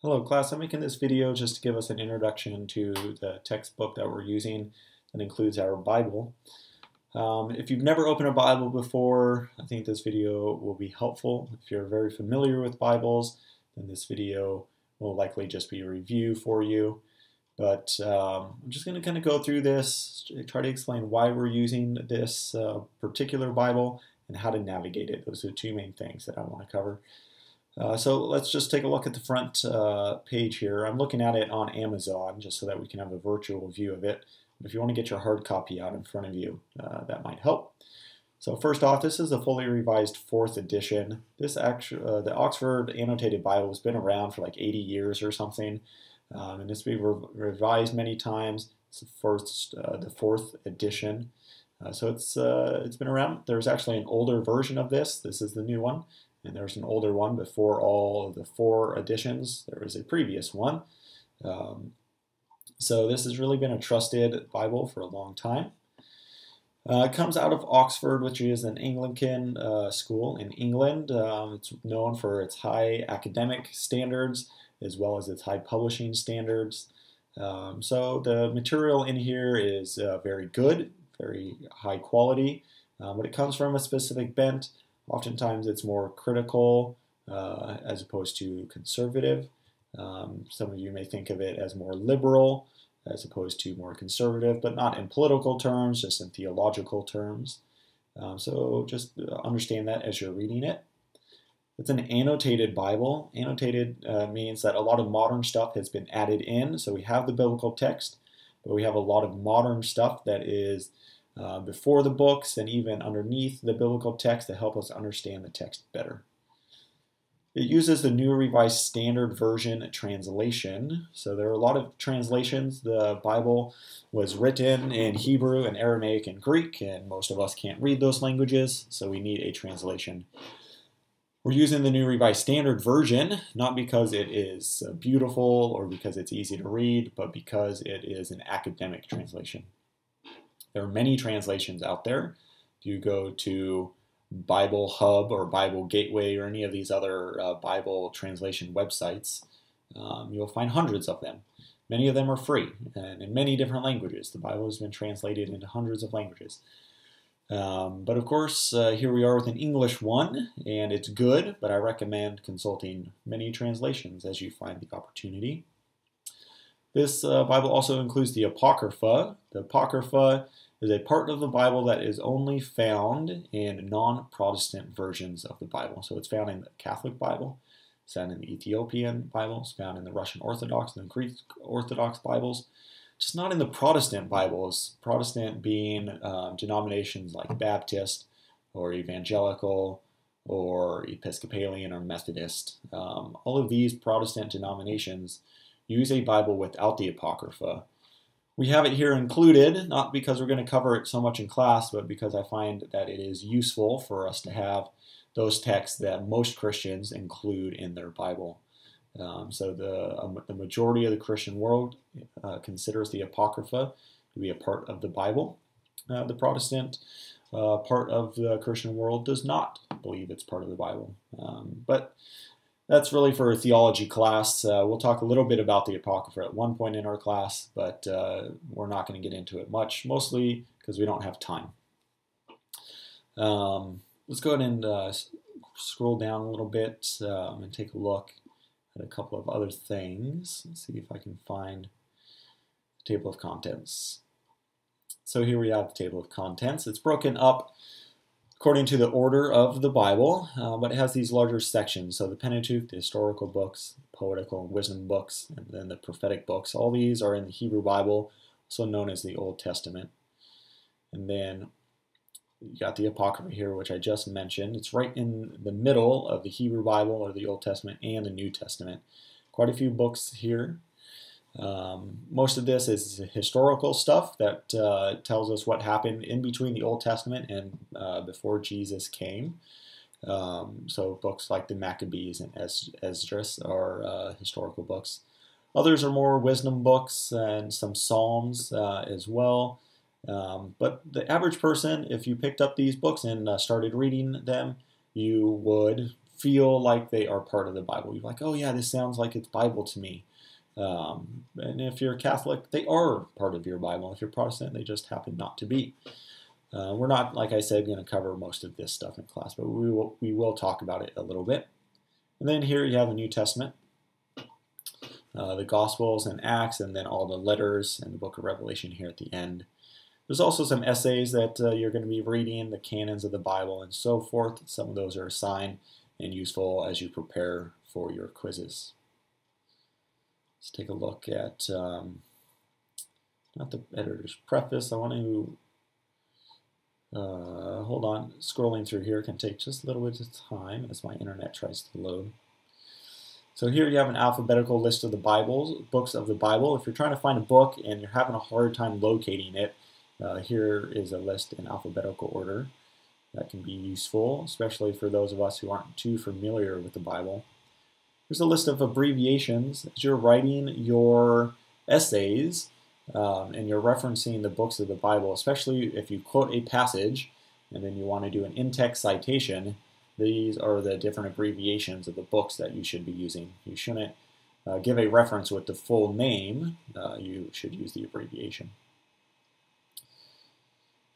Hello class, I'm making this video just to give us an introduction to the textbook that we're using that includes our Bible. If you've never opened a Bible before, I think this video will be helpful. If you're very familiar with Bibles, then this video will likely just be a review for you. But I'm just going to kind of go through this, try to explain why we're using this particular Bible and how to navigate it. Those are the two main things that I want to cover. So let's just take a look at the front page here. I'm looking at it on Amazon just so that we can have a virtual view of it. If you want to get your hard copy out in front of you, that might help. So first off, this is a fully revised 4th edition. This the Oxford Annotated Bible has been around for like 80 years or something, and it's been revised many times. It's the 4th edition. So it's been around. There's actually an older version of this. This is the new one. And there's an older one before all of the 4 editions. There was a previous one. So this has really been a trusted Bible for a long time. It comes out of Oxford, which is an Anglican school in England. It's known for its high academic standards as well as its high publishing standards. So the material in here is very good, very high quality, but it comes from a specific bent. Oftentimes it's more critical as opposed to conservative. Some of you may think of it as more liberal as opposed to more conservative, but not in political terms, just in theological terms. So just understand that as you're reading it. It's an annotated Bible. Annotated means that a lot of modern stuff has been added in. So we have the biblical text, but we have a lot of modern stuff that is before the books and even underneath the biblical text to help us understand the text better. It uses the New Revised Standard Version translation. So there are a lot of translations. The Bible was written in Hebrew and Aramaic and Greek, and most of us can't read those languages, so we need a translation. We're using the New Revised Standard Version, not because it is beautiful or because it's easy to read, but because it is an academic translation. There are many translations out there. If you go to Bible Hub or Bible Gateway or any of these other Bible translation websites, you'll find hundreds of them. Many of them are free and in many different languages. The Bible has been translated into hundreds of languages. But of course, here we are with an English one, and it's good, but I recommend consulting many translations as you find the opportunity. This Bible also includes the Apocrypha. The Apocrypha is a part of the Bible that is only found in non-Protestant versions of the Bible. So it's found in the Catholic Bible, it's found in the Ethiopian Bible, it's found in the Russian Orthodox and the Greek Orthodox Bibles, just not in the Protestant Bibles. Protestant being denominations like Baptist or Evangelical or Episcopalian or Methodist. All of these Protestant denominations use a Bible without the Apocrypha. We have it here included, not because we're going to cover it so much in class, but because I find that it is useful for us to have those texts that most Christians include in their Bible. So the majority of the Christian world considers the Apocrypha to be a part of the Bible. The Protestant part of the Christian world does not believe it's part of the Bible. But that's really for a theology class. We'll talk a little bit about the Apocrypha at one point in our class, but we're not going to get into it much, mostly because we don't have time. Let's go ahead and scroll down a little bit and take a look at a couple of other things. Let's see if I can find the table of contents. So here we have the table of contents. It's broken up according to the order of the Bible, but it has these larger sections. So the Pentateuch, the historical books, poetical and wisdom books, and then the prophetic books. All these are in the Hebrew Bible, also known as the Old Testament. And then you got the Apocrypha here, which I just mentioned. It's right in the middle of the Hebrew Bible, or the Old Testament, and the New Testament. Quite a few books here. Most of this is historical stuff that tells us what happened in between the Old Testament and before Jesus came. So books like the Maccabees and Esdras are historical books. Others are more wisdom books and some Psalms as well. But the average person, if you picked up these books and started reading them, you would feel like they are part of the Bible. You're like, oh yeah, this sounds like it's Bible to me. And if you're Catholic, they are part of your Bible. If you're Protestant, they just happen not to be. We're not, like I said, going to cover most of this stuff in class, but we will talk about it a little bit. And then here you have the New Testament, the Gospels and Acts, and then all the letters and the book of Revelation here at the end. There's also some essays that you're going to be reading, the canons of the Bible and so forth. Some of those are assigned and useful as you prepare for your quizzes. Let's take a look at, not the editor's preface. I want to, hold on, scrolling through here can take just a little bit of time as my internet tries to load. So here you have an alphabetical list of the books of the Bible. If you're trying to find a book and you're having a hard time locating it, here is a list in alphabetical order. That can be useful, especially for those of us who aren't too familiar with the Bible. Here's a list of abbreviations. As you're writing your essays and you're referencing the books of the Bible, especially if you quote a passage and then you want to do an in-text citation, these are the different abbreviations of the books that you should be using. You shouldn't give a reference with the full name. You should use the abbreviation.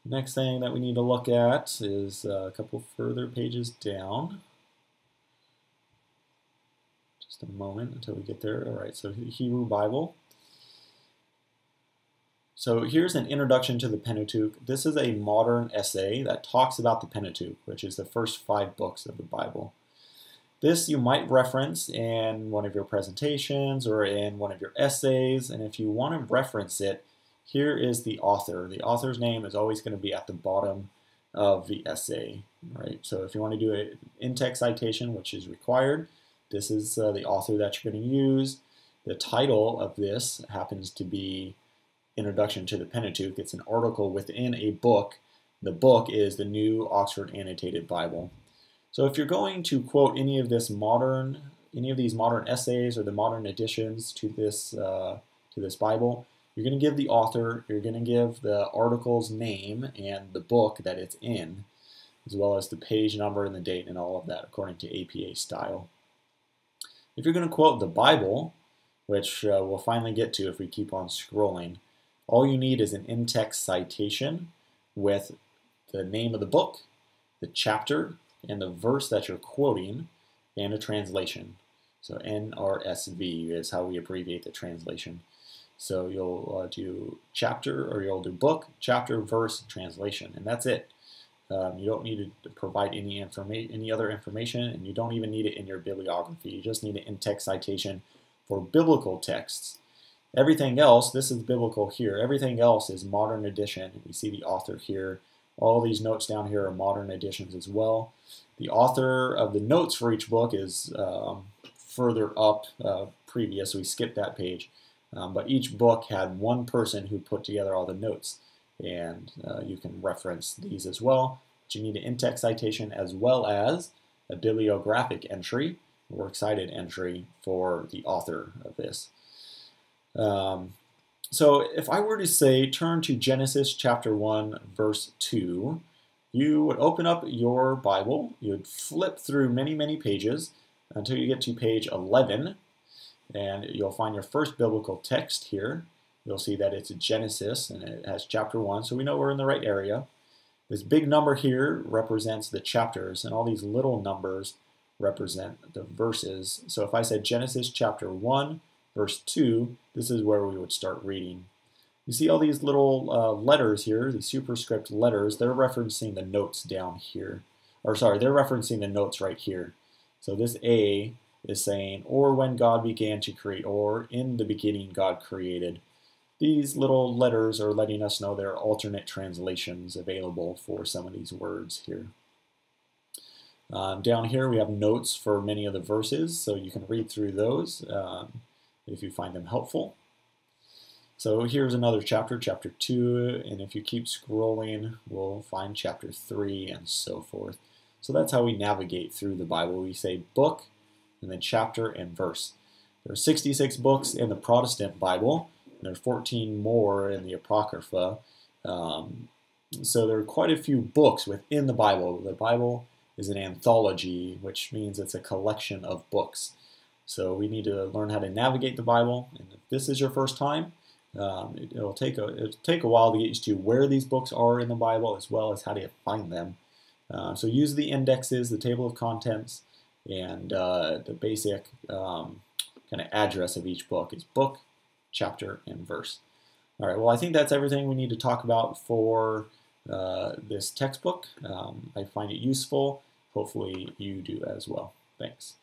Next thing that we need to look at is a couple further pages down. Just a moment until we get there. All right, so the Hebrew Bible. So here's an introduction to the Pentateuch. This is a modern essay that talks about the Pentateuch, which is the first 5 books of the Bible. This you might reference in one of your presentations or in one of your essays, and if you want to reference it, here is the author. The author's name is always going to be at the bottom of the essay, right? So if you want to do an in-text citation, which is required, this is the author that you're going to use. The title of this happens to be Introduction to the Pentateuch. It's an article within a book. The book is the New Oxford Annotated Bible. So if you're going to quote any of these modern essays or the modern additions to this Bible, you're going to give the author, you're going to give the article's name and the book that it's in, as well as the page number and the date and all of that according to APA style. If you're going to quote the Bible, which we'll finally get to if we keep on scrolling, all you need is an in-text citation with the name of the book, the chapter, and the verse that you're quoting, and a translation. So NRSV is how we abbreviate the translation. So you'll do chapter, or you'll do book, chapter, verse, translation, and that's it. You don't need to provide any other information, and you don't even need it in your bibliography. You just need an in-text citation for biblical texts. Everything else, this is biblical here, everything else is modern edition. We see the author here. All these notes down here are modern editions as well. The author of the notes for each book is further up previous. We skipped that page. But each book had one person who put together all the notes. And you can reference these as well. But you need an in-text citation as well as a bibliographic entry, works cited entry for the author of this. So if I were to say turn to Genesis chapter 1 verse 2, you would open up your Bible, you would flip through many pages until you get to page 11, and you'll find your first biblical text here. You'll see that it's Genesis and it has chapter 1, so we know we're in the right area. This big number here represents the chapters, and all these little numbers represent the verses. So if I said Genesis chapter 1 verse 2, this is where we would start reading. You see all these little letters here, the superscript letters, they're referencing the notes down here. Or sorry, they're referencing the notes right here. So this A is saying, or when God began to create, or in the beginning God created. These little letters are letting us know there are alternate translations available for some of these words here. Down here we have notes for many of the verses, so you can read through those if you find them helpful. So here's another chapter, chapter 2, and if you keep scrolling, we'll find chapter 3 and so forth. So that's how we navigate through the Bible. We say book, and then chapter and verse. There are 66 books in the Protestant Bible, and there are 14 more in the Apocrypha. So there are quite a few books within the Bible. The Bible is an anthology, which means it's a collection of books. So we need to learn how to navigate the Bible. And if this is your first time, it'll take a while to get used to where these books are in the Bible, as well as how to find them. So use the indexes, the table of contents, and the basic kind of address of each book is book, chapter, and verse. All right, well, I think that's everything we need to talk about for this textbook. I find it useful. Hopefully you do as well. Thanks.